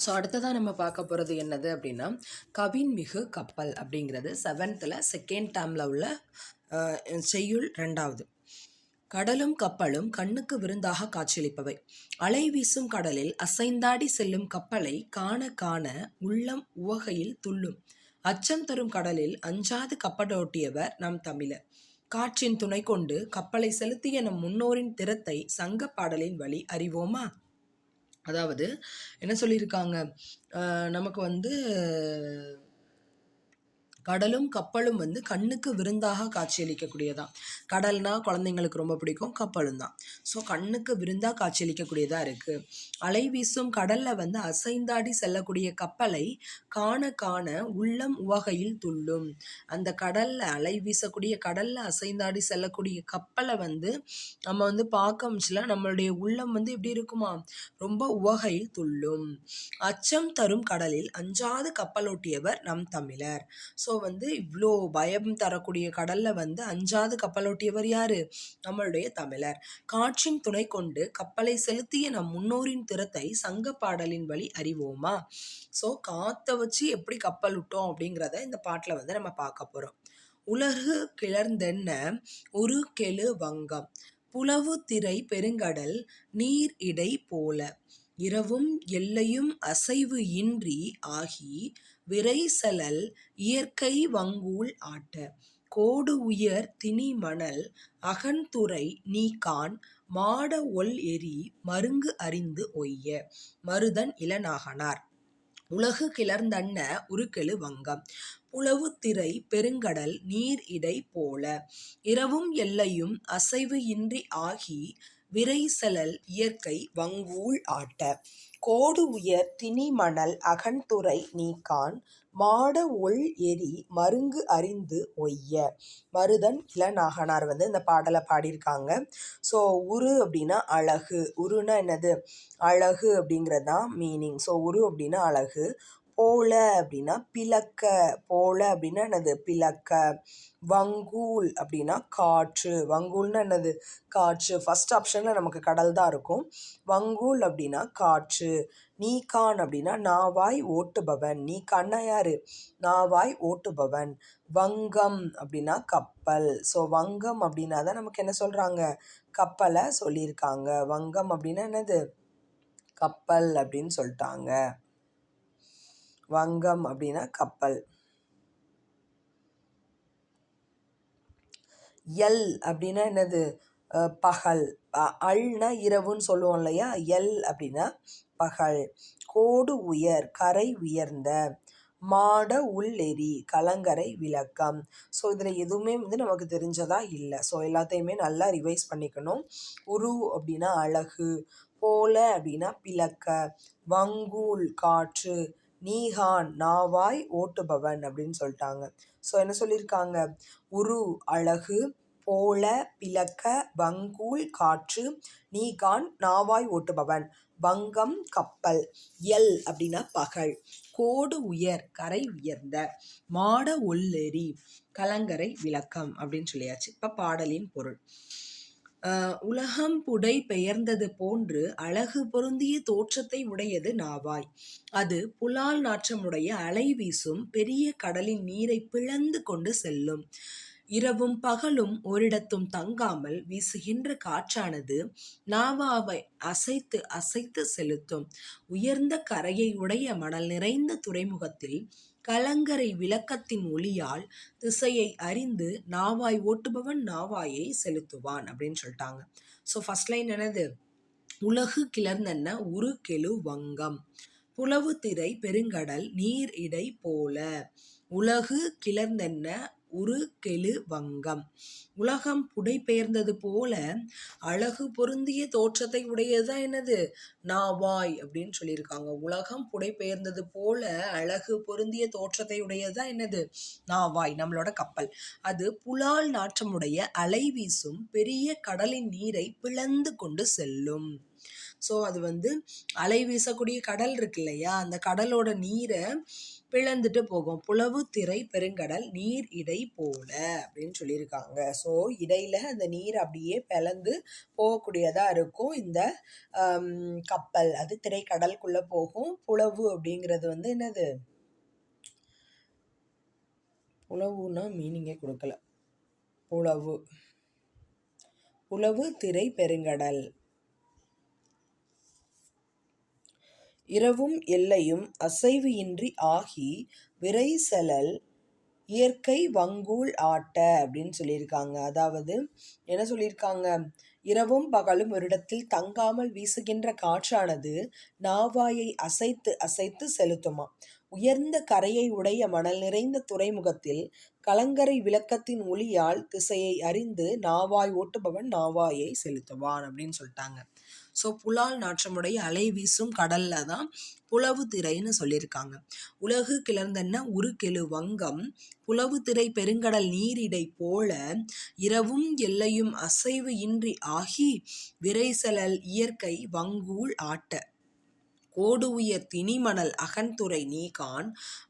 So அடுத்ததாக நம்ம பார்க்க போகிறது என்னது அப்படின்னா கவின்மிகு கப்பல் அப்படிங்கிறது 7th செகண்ட் டேர்மில் உள்ள செய்யுள் 2வது. கடலும் கப்பலும் கண்ணுக்கு விருந்தாக காட்சியளிப்பவை. அலை வீசும் கடலில் அசைந்தாடி செல்லும் கப்பலை காண காண உள்ளம் உவகையில் துள்ளும். அச்சம் தரும் கடலில் அஞ்சாது கப்பலோட்டியவர் நம் தமிழர். காற்றின் துணை கொண்டு கப்பலை செலுத்திய நம் முன்னோரின் திறத்தை சங்க பாடலின் வழி அறிவோமா? அதாவது என்ன சொல்லியிருக்காங்க, நமக்கு கடலும் கப்பலும் கண்ணுக்கு விருந்தாக காட்சியளிக்கக்கூடியதான். கடல்னா குழந்தைங்களுக்கு ரொம்ப பிடிக்கும், கப்பலும் தான். ஸோ கண்ணுக்கு விருந்தாக காட்சியளிக்கக்கூடியதாக இருக்குது. அலை வீசும் கடலில் அசைந்தாடி செல்லக்கூடிய கப்பலை காண காண உள்ளம் உவகையில் துள்ளும். அந்த கடலில் அலை வீசக்கூடிய கடலில் அசைந்தாடி செல்லக்கூடிய கப்பலை நம்ம பார்க்கமுச்சுல நம்மளுடைய உள்ளம் எப்படி இருக்குமா, ரொம்ப உவகையில் துள்ளும். அச்சம் தரும் கடலில் அஞ்சாது கப்பலோட்டியவர் நம் தமிழர். ஸோ இவ்வளோ பயம் தரக்கூடிய கடலில் அஞ்சாது கப்பலோட்டியவர் யாரு? நம்மளுடைய தமிழர். காற்றின் துணை கொண்டு கப்பலை செலுத்திய நம் முன்னோரின் திறத்தை சங்க பாடலின் வழி அறிவோமா? ஸோ காற்றை வச்சு எப்படி கப்பல் விட்டோம் அப்படிங்கிறத இந்த பாட்டில் நம்ம பார்க்க போகிறோம். உலகு கிளர்ந்தென்ன ஒரு கெழு வங்கம், புலவு திரை பெருங்கடல் நீர் இடை போல, இரவும் எல்லையும் அசைவு இன்றி ஆகி விரைசலல் இயற்கை வங்கூல் ஆட்ட, கோடு உயர் திணி மணல் அகன்துறை நீகான் மாட ஒள் எரி மருங்கு அறிந்து ஒய்ய. மருதன் இளநாகனார். உலகு கிளர்ந்தன்ன உருக்கெழு வங்கம், புலவு திரை பெருங்கடல் நீர் இடை போல, இரவும் எல்லையும் அசைவு இன்றி ஆகி விரைசலல் இயற்கை வங்கூல் ஆட்ட, கோடு உயர் திணி மணல் அகன்துறை நீகான் மாட ஒள் எரி மருங்கு அறிந்து ஒய்ய. மருதன் இளநாகனார் இந்த பாடலை பாடியிருக்காங்க. ஸோ உரு அப்படின்னா அழகு, உருன்னா என்னது, அழகு அப்படிங்கிறது தான் மீனிங். ஸோ உரு அப்படின்னா அழகு, போல அப்படின்னா பிளக்க, போல அப்படின்னா என்னது, பிளக்க, வங்கூல் அப்படின்னா காற்று, வங்கூல்னா என்னது, காற்று. ஃபர்ஸ்ட் ஆப்ஷனில் நமக்கு கடல் தான் இருக்கும். வங்கூல் அப்படின்னா காற்று. நீகான் அப்படின்னா நாவாய் ஓட்டுபவன், நீகான்னா யாரு, நாவாய் ஓட்டுபவன். வங்கம் அப்படின்னா கப்பல். ஸோ வங்கம் அப்படின்னா தான் நமக்கு என்ன சொல்கிறாங்க, கப்பலை சொல்லியிருக்காங்க. வங்கம் அப்படின்னா என்னது, கப்பல் அப்படின்னு சொல்லிட்டாங்க. வங்கம் அப்படின்னா கப்பல். எல் அப்படின்னா என்னது, பகல். அல்னா இரவுன்னு சொல்லுவோம் இல்லையா, எல் அப்படின்னா பகல். கோடு உயர் கரை உயர்ந்த, மாட உள்ளெரி கலங்கரை விளக்கம். ஸோ இதில் எதுவுமே நமக்கு தெரிஞ்சதா இல்லை. ஸோ எல்லாத்தையுமே நல்லா ரிவைஸ் பண்ணிக்கணும். உரு அப்படின்னா அழகு, போல அப்படின்னா பிளக்க, வங்கூல் காற்று, நீகான் நாவாய் ஓட்டுபவன் அப்படின்னு சொல்லிட்டாங்க. ஸோ என்ன சொல்லியிருக்காங்க, உரு அழகு, போல பிளக்க, வங்கூல் காற்று, நீகான் நாவாய் ஓட்டுபவன். வங்கம் கப்பல். எல் அப்படின்னா பகல். கோடு உயர் கரை உயர்ந்த, மாட ஒள்ளெரி கலங்கரை விளக்கம் அப்படின்னு சொல்லியாச்சு. இப்போ பாடலின் பொருள். உலகம் புடை பெயர்ந்தது போன்று அழகு பொருந்திய தோற்றத்தை உடையது நாவாய். அது புலால் நாற்றமுடைய அலை வீசும் பெரிய கடலின் நீரை பிளந்து கொண்டு செல்லும். இரவும் பகலும் ஓரிடத்தும் தங்காமல் வீசுகின்ற காற்றானது நாவாவை அசைத்து அசைத்து செலுத்தும். உயர்ந்த கரையை உடைய மணல் நிறைந்த துறைமுகத்தில் கலங்கரை விளக்கத்தின் ஒளியால் திசையை அறிந்து நாவாய் ஓட்டுபவன் நாவாயை செலுத்துவான் அப்படின்னு சொல்லிட்டாங்க. ஸோ ஃபர்ஸ்ட் லைன் என்னது, உலகு கிளர்ந்தென்ன உரு கெழு வங்கம், புலவு திரை பெருங்கடல் நீர் இடை போல. உலகு கிளர்ந்தென்ன உரு கெழு வங்கம், உலகம் புடை பெயர்ந்தது போல அழகு பொருந்திய தோற்றத்தை உடையதுதான் என்னது, நாவாய் அப்படின்னு சொல்லியிருக்காங்க. உலகம் புடை பெயர்ந்தது போல அழகு பொருந்திய தோற்றத்தை உடையதுதான் என்னது, நாவாய், நம்மளோட கப்பல். அது புலால் நாற்றமுடைய அலை வீசும் பெரிய கடலின் நீரை பிளந்து கொண்டு செல்லும். ஸோ அது வந்து அலை வீசக்கூடிய கடல் இருக்கு இல்லையா, அந்த கடலோட நீரை பிளந்துட்டு போகும். புலவு திரை பெருங்கடல் நீர் இடை போல அப்படின்னு சொல்லியிருக்காங்க. ஸோ இடையில அந்த நீர் அப்படியே பிளந்து போகக்கூடியதா இருக்கும் இந்த கப்பல். அது திரைக்கடலுக்குள்ள போகும். புலவு அப்படிங்கிறது வந்து என்னது, புலவுனா மீனிங்கே கொடுக்கல. புலவு, புலவு திரை பெருங்கடல். இரவும் எல்லையும் அசைவு இன்றி ஆகி விரைசலல் இயற்கை வங்கூல் ஆட்ட அப்படின்னு சொல்லியிருக்காங்க. அதாவது என்ன சொல்லியிருக்காங்க, இரவும் பகலும் ஒரு இடத்தில் தங்காமல் வீசுகின்ற காற்றானது நாவாயை அசைத்து அசைத்து செலுத்துமா. உயர்ந்த கரையை உடைய மணல் நிறைந்த துறைமுகத்தில் கலங்கரை விளக்கத்தின் ஒளியால் திசையை அறிந்து நாவாய் ஓட்டுபவன் நாவாயை செலுத்துவான் அப்படின்னு சொல்லிட்டாங்க. ஸோ புலால் நாற்றமுடைய அலை வீசும் கடல்ல தான் புலவு திரைன்னு சொல்லியிருக்காங்க. உலகு கிளர்ந்தென்ன உருக்கெழு வங்கம் புலவு திரை பெருங்கடல் நீரிடை போல இரவும் எல்லையும் அசைவு இன்றி ஆகி விரைசலல் இயற்கை வங்கூல் ஆட்ட கோடு உயர் திணிமணல் அகன்துறை நீகான்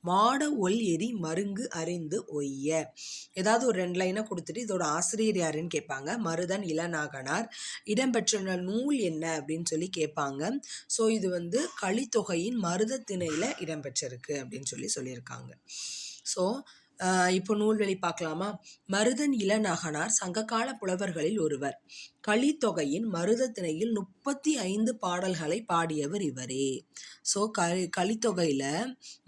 மாட ஒல் எரி மருங்கு அறிந்து ஒய்ய. ஏதாவது ஒரு 2 லைனை கொடுத்துட்டு இதோட ஆசிரியர் யாருன்னு கேட்பாங்க. மருதன் இளநாகனார். இடம்பெற்ற நூல் என்ன அப்படின்னு சொல்லி கேட்பாங்க. ஸோ இது வந்து கலித்தொகையின் மருத திணையில இடம்பெற்றிருக்கு அப்படின்னு சொல்லியிருக்காங்க. ஸோ இப்போ நூல்வெளி பார்க்கலாமா. மருதன் இளநாகனார் சங்ககால புலவர்களில் ஒருவர். கலித்தொகையின் மருத திணையில் 35 பாடல்களை பாடியவர் இவரே. ஸோ கலித்தொகையில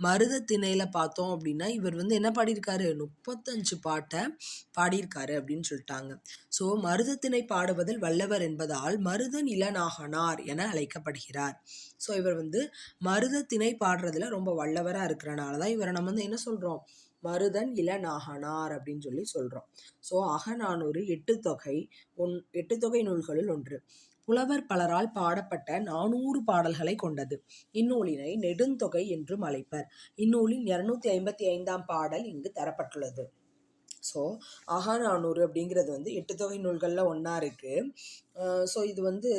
மருத திணையில பார்த்தோம் அப்படின்னா இவர் வந்து என்ன பாடியிருக்காரு, 35 பாட்டை பாடியிருக்காரு அப்படின்னு சொல்லிட்டாங்க. ஸோ மருத திணை பாடுவதில் வல்லவர் என்பதால் மருதன் இளநாகனார் என அழைக்கப்படுகிறார். ஸோ இவர் வந்து மருத திணை பாடுறதுல ரொம்ப வல்லவராக இருக்கிறனால தான் இவரை நம்ம வந்து என்ன சொல்கிறோம், மருதன் இளநாகனார் அப்படின்னு சொல்றோம். ஸோ அகநானூறு 8 தொகை நூல்களுள் ஒன்று. புலவர் பலரால் பாடப்பட்ட 400 பாடல்களை கொண்டது. இந்நூலினை நெடுந்தொகை என்றும் அழைப்பர். இந்நூலின் 255ஆம் பாடல் இங்கு தரப்பட்டுள்ளது. ஸோ அகநானூறு அப்படிங்கிறது வந்து 8 தொகை நூல்களில் ஒன்றா இருக்கு. ஸோ இது வந்து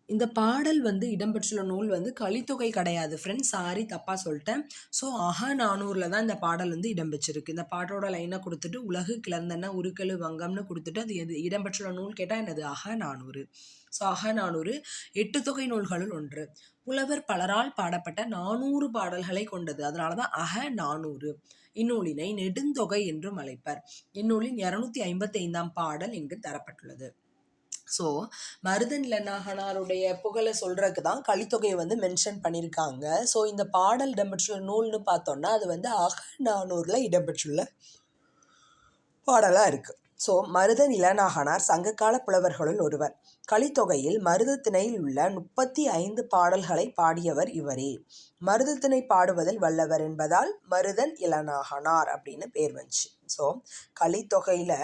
இந்த பாடல் வந்து இடம்பெற்றுள்ள நூல் வந்து கலித்தொகை கிடையாது ஃப்ரெண்ட்ஸ், சாரி தப்பாக சொல்லிட்டேன். ஸோ அகநானூரில் தான் இந்த பாடல் வந்து இடம்பெற்றிருக்கு. இந்த பாட்டோட லைனை கொடுத்துட்டு உலகு கிளர்ந்தன உருக்கெழு வங்கம்னு கொடுத்துட்டு அது எது இடம்பெற்றுள்ள நூல் கேட்டால் என்னது, அகநானூறு. ஸோ அகநானூறு 8 தொகை நூல்களுள் ஒன்று. புலவர் பலரால் பாடப்பட்ட 400 பாடல்களை கொண்டது. அதனால தான் அகநானூறு. இந்நூலினை நெடுந்தொகை என்றும் அழைப்பர். இந்நூலின் 255ஆம் பாடல் இங்கு தரப்பட்டுள்ளது. ஸோ மருதன் இளநாகனாருடைய புகழை சொல்றதுக்கு தான் கலித்தொகையை வந்து மென்ஷன் பண்ணியிருக்காங்க. ஸோ இந்த பாடல் இடம்பெற்றுள்ள நூல்னு பார்த்தோம்னா அது வந்து அகநானூறில் இடம்பெற்றுள்ள பாடலாக இருக்குது. ஸோ மருதன் இளநாகனார் சங்ககால புலவர்களுள் ஒருவர். கலித்தொகையில் மருதத்திணையில் உள்ள 35 பாடல்களை பாடியவர் இவரே. மருதத்திணை பாடுவதில் வல்லவர் என்பதால் மருதன் இளநாகனார் அப்படின்னு பேர் வந்துச்சு. ஸோ கலித்தொகையில்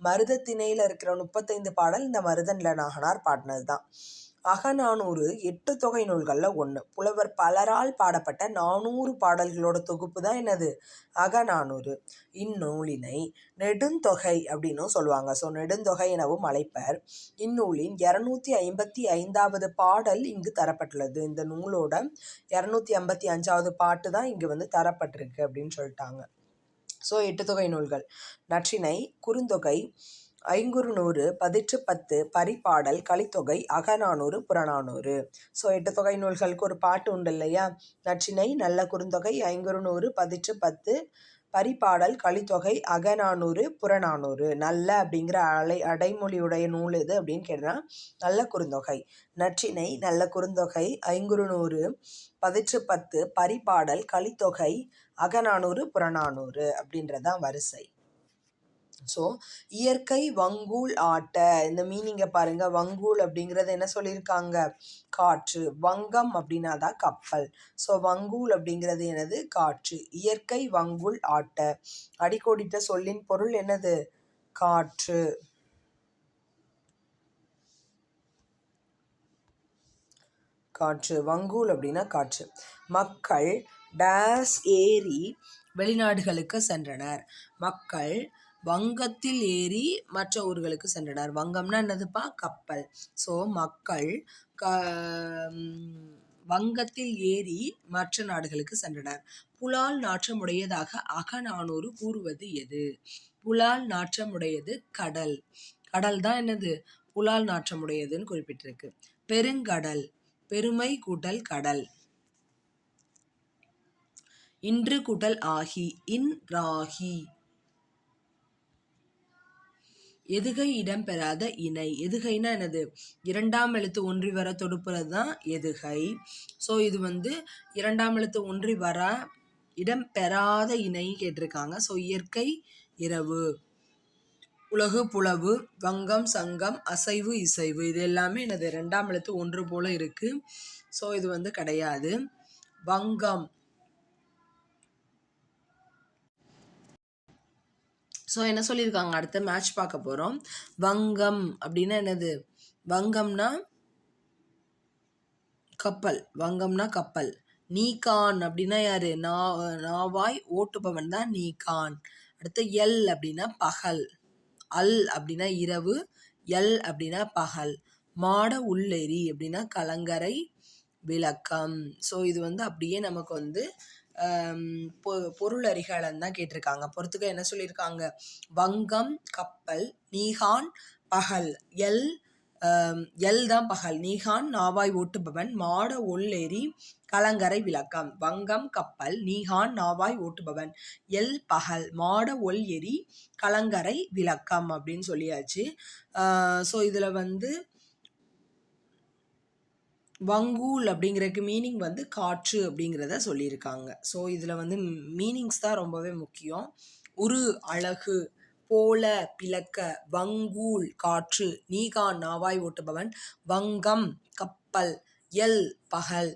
மருதத்திணையில் இருக்கிற 35 பாடல் இந்த மருதன் இளநாகனார் பாடினது தான். அகநானூறு 8 தொகை நூல்களில் ஒன்று. புலவர் பலரால் பாடப்பட்ட 400 பாடல்களோட தொகுப்பு தான் என்னது, அகநானூறு. இந்நூலினை நெடுந்தொகை அப்படின்னும் சொல்லுவாங்க. ஸோ நெடுந்தொகை எனவும் அழைப்பர். இந்நூலின் 255ஆவது பாடல் இங்கு தரப்பட்டுள்ளது. இந்த நூலோட 255ஆவது பாட்டு தான் இங்கு வந்து தரப்பட்டிருக்கு அப்படின்னு சொல்லிட்டாங்க. ஸோ 8 தொகை நூல்கள்: நற்றிணை, குறுந்தொகை, ஐங்குறுநூறு, 10 பரிபாடல், கலித்தொகை, அகநானூறு, புறநானூறு. ஸோ 8 தொகை நூல்களுக்கு ஒரு பாட்டு உண்டு இல்லையா. நற்றிணை, நல்ல குறுந்தொகை, ஐங்குறுநூறு, 10 பரிபாடல், கலித்தொகை, அகநானூறு, புறநானூறு. நல்ல அப்படிங்கிற அடைமொழியுடைய நூல் எது அப்படின்னு கேட்டால் நல்ல குறுந்தொகை. நற்றிணை, நல்ல குறுந்தொகை, ஐங்குறுநூறு, 10 பரிபாடல், கலித்தொகை, அகநானூறு, புறநானூறு அப்படின்றதான் வரிசை. ஸோ இயற்கை வங்கூல் ஆட்ட, இந்த மீனிங்கை பாருங்க. வங்கூல் அப்படிங்கிறது என்ன சொல்லியிருக்காங்க, காற்று. வங்கம் அப்படின்னா தான் கப்பல். ஸோ வங்கூல் அப்படிங்கிறது என்னது, காற்று. இயற்கை வங்கூல் ஆட்ட. அடிக்கோடிட்ட சொல்லின் பொருள் என்னது, காற்று. காற்று, வங்கூல் அப்படின்னா காற்று. மக்கள் டேஸ் ஏறி வெளிநாடுகளுக்கு சென்றனர். மக்கள் வங்கத்தில் ஏறி மற்ற ஊர்களுக்கு சென்றனர். வங்கம்னா என்னதுப்பா? கப்பல். ஸோ மக்கள் வங்கத்தில் ஏறி மற்ற நாடுகளுக்கு சென்றனர். புலால் நாற்றமுடையதாக அகநானூறு கூறுவது எது? புலால் நாற்றமுடையது கடல். கடல் தான் என்னது? புலால் நாற்றமுடையதுன்னு குறிப்பிட்டிருக்கு. பெருங்கடல், பெருமை கூட்டல் கடல். இன்று கூட்டல் ஆகி, இன்றாகி. எதுகை இடம்பெறாத இணை. எதுகைனா என்னது? இரண்டாம் எழுத்து ஒன்றி வர தொடுப்புறது தான் எதுகை. ஸோ இது வந்து இரண்டாம் எழுத்து ஒன்றி வர இடம்பெறாத இணை கேட்டிருக்காங்க. ஸோ இயற்கை, இரவு, உலகு, புலவு, வங்கம், சங்கம், அசைவு, இசைவு, இது எல்லாமே என்னது? இரண்டாம் எழுத்து ஒன்று போல இருக்கு. ஸோ இது வந்து கிடையாது. வங்கம். ஸோ என்ன சொல்லியிருக்காங்க? அடுத்த மேட்ச் பார்க்க போகிறோம். வங்கம் அப்படின்னா என்னது? வங்கம்னா கப்பல். வங்கம்னா கப்பல். நீகான் அப்படின்னா யாரு? நாவாய் ஓட்டுபவன் தான் நீகான். அடுத்து எல் அப்படின்னா பகல். அல் அப்படின்னா இரவு. எல் அப்படின்னா பகல். மாட உள்ளெரி அப்படின்னா கலங்கரை விளக்கம். ஸோ இது வந்து அப்படியே நமக்கு வந்து பொருள் அறிகளம் தான் கேட்டிருக்காங்க. பொறுத்துக்க என்ன சொல்லியிருக்காங்க? வங்கம் கப்பல், நீகான் பகல், எல் தான் பகல், நீகான் நாவாய் ஓட்டுபவன், மாட ஒள்ளெரி கலங்கரை விளக்கம். வங்கம் கப்பல், நீகான் நாவாய் ஓட்டுபவன், எல் பகல், மாட ஒல் எரி கலங்கரை விளக்கம் அப்படின்னு சொல்லியாச்சு. ஸோ இதில் வந்து வங்கூல் அப்படிங்கிறதுக்கு மீனிங் வந்து காற்று அப்படிங்கிறத சொல்லியிருக்காங்க. ஸோ இதில் வந்து மீனிங்ஸ் தான் ரொம்பவே முக்கியம். உரு அழகு, போல பிளக்க, வங்கூல் காற்று, நீகான் நாவாய் ஓட்டுபவன், வங்கம் கப்பல், எல் பகல்,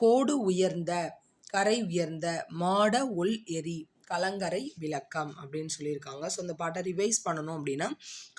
கோடு உயர்ந்த கரை உயர்ந்த, மாட ஒல் எரி கலங்கரை விளக்கம் அப்படின்னு சொல்லியிருக்காங்க. ஸோ இந்த பாட்டை ரிவைஸ் பண்ணணும் அப்படின்னா,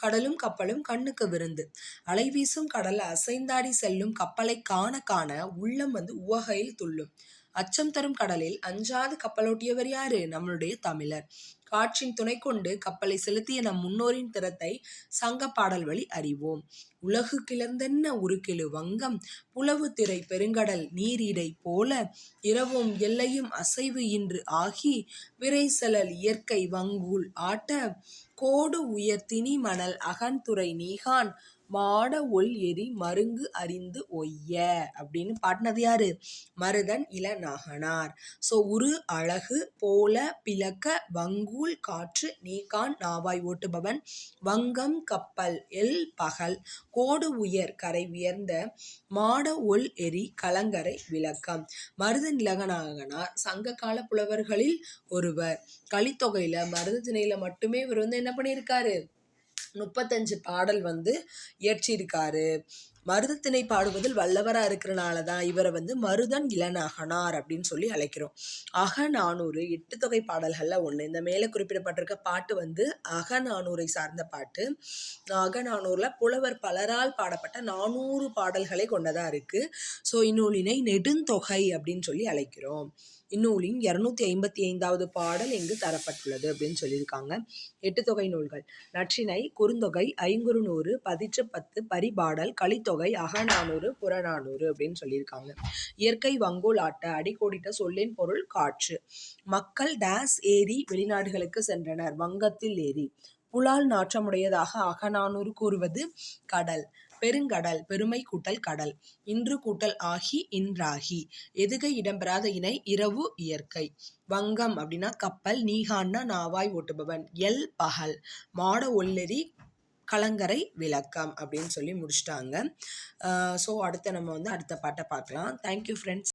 கடலும் கப்பலும் கண்ணுக்கு விருந்து, அலைவீசும் கடல் அசைந்தாடி செல்லும் கப்பலை காண காண உள்ளம் வந்து உவகையில் துள்ளும், அச்சம் தரும் கடலில் அஞ்சாது கப்பலோட்டியவர் யாரு? நம்மளுடைய தமிழர். காற்றின் துணை கொண்டு கப்பலை செலுத்திய நம் முன்னோரின் திறத்தை சங்க பாடல் வழி அறிவோம். உலகு கிளர்ந்தென்ன உருக்கெழு வங்கம், புலவு திரை பெருங்கடல் நீரிடை போல, இரவும் எல்லையும் அசைவு இன்று ஆகி, விரைசெலல் இயற்கை வங்கூல் ஆட்ட, கோடு உயர் திணி மணல் அகன்துறை நீகான், மாட ஒல் எரி மருங்கு அறிந்து ஒய்ய அப்படின்னு பாடினது யாரு? மருதன் இளநாகனார். ஸோ உரு அழகு, போல பிளக்க, வங்கூல் காற்று, நீகான் நாவாய் ஓட்டுபவன், வங்கம் கப்பல், எல் பகல், கோடு உயர் கரை உயர்ந்த, மாட ஒல் எரி கலங்கரை விளக்கம். மருதன் இளநாகனார் சங்க கால புலவர்களில் ஒருவர். கலித்தொகையில மருத திணையில மட்டுமே இவர் வந்து என்ன பண்ணியிருக்காரு? 35 பாடல் வந்து இயற்றியிருக்காரு. மருதத்திணை பாடுவதில் வல்லவராக இருக்கிறனால தான் இவரை வந்து மருதன் இளநாகனார் அப்படின்னு சொல்லி அழைக்கிறோம். அகநானூறு 8 தொகை பாடல்களில் ஒன்று. இந்த மேலே குறிப்பிடப்பட்டிருக்க பாட்டு வந்து அகநானூரை சார்ந்த பாட்டு. அகநானூரில் புலவர் பலரால் பாடப்பட்ட 400 பாடல்களை கொண்டதாக இருக்குது. ஸோ இந்நூலினை நெடுந்தொகை அப்படின்னு சொல்லி அழைக்கிறோம். இந்நூலின் 255வது பாடல் இங்கு தரப்பட்டுள்ளது அப்படின்னு சொல்லியிருக்காங்க. 8 தொகை நூல்கள்: நற்றிணை, குறுந்தொகை, ஐங்குறுநூறு, பதிற்று 10, பரிபாடல், கலித்தொகை, அகநானூறு, புறநானூறு அப்படின்னு சொல்லியிருக்காங்க. இயற்கை வங்கோல் ஆட்ட அடிக்கோடிட்ட சொல்லின் பொருள் காற்று. மக்கள் டேஸ் ஏரி வெளிநாடுகளுக்கு சென்றனர். வங்கத்தில் ஏரி. புலால் நாற்றமுடையதாக அகநானூறு கூறுவது கடல். பெருங்கடல், பெருமை கூட்டல் கடல். இன்று கூட்டல் ஆகி, இன்றாகி. எதுகை இடம்பெறாத இணை, இரவு, இயற்கை. வங்கம் அப்படின்னா கப்பல், நீகான்னா நாவாய் ஓட்டுபவன், எல் பகல், மாட ஒல்லெரி கலங்கரை விளக்கம் அப்படின்னு சொல்லி முடிச்சிட்டாங்க. ஸோ அடுத்த நம்ம வந்து அடுத்த பாட்டை பார்க்கலாம். Thank you friends.